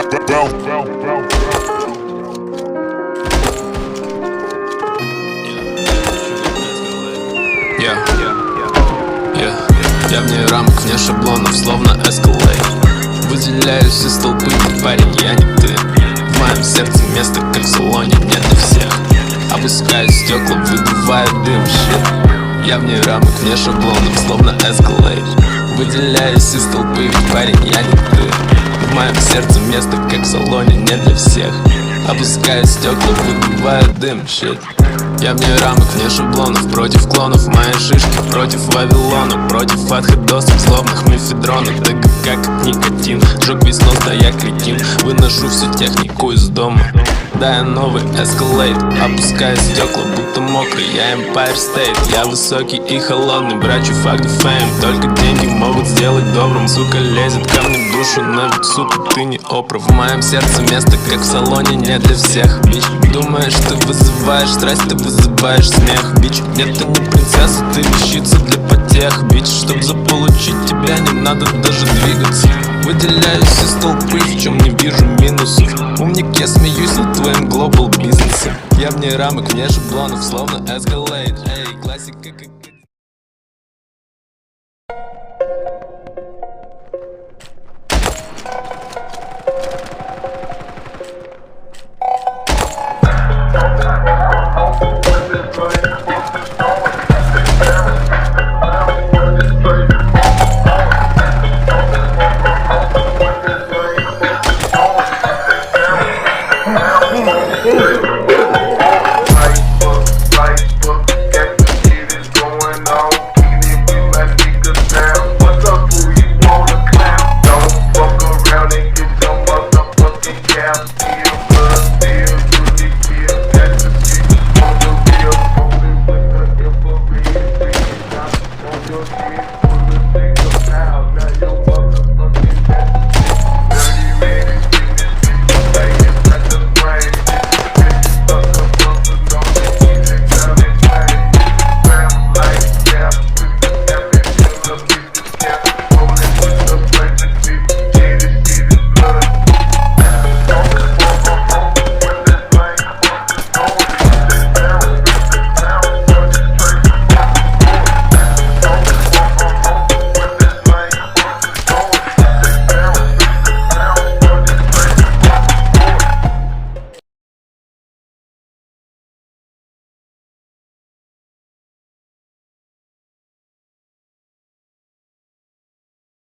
Я вне рамок, вне шаблонов, словно Escalade. Выделяюсь из толпы, парень, я не ты. В моем сердце место, как в салоне, не для всех. Опускаю стекла, выдуваю дым, shit. Я вне рамок, вне шаблонов, словно Escalade. Выделяюсь из толпы, парень, я не ты. В моем сердце место, как в салоне, не для всех. Опускаю стекла, выдуваю дым, shit. Я вне рамок, вне шаблонов, против клонов моей шишки, против Вавилона, против отходосов злобных мефедронов. ТГК как никотин, жёг весь нос, да я кретин. Выношу всю технику из дома, да я новый Escalade. Опускаю стекла, будто мокрый, я Empire State. Я высокий и холодный, брачу fuck the fame. Только деньги могут сделать добрым, сука лезет ко мне в душу, но ведь, сука, ты не Опра. В моем сердце место, как в салоне, не для всех, бич. Думаешь, ты вызываешь страсть, ты вызываешь смех, бич. Нет, ты не принцесса, ты вещица для потех, бич. Чтоб заполучить тебя, не надо даже двигаться. Выделяюсь из толпы, в чем не вижу минусов. Умник, я смеюсь над твоим глобал бизнесом. Я вне рамок, вне шаблонов, словно Escalade. Эй, классика как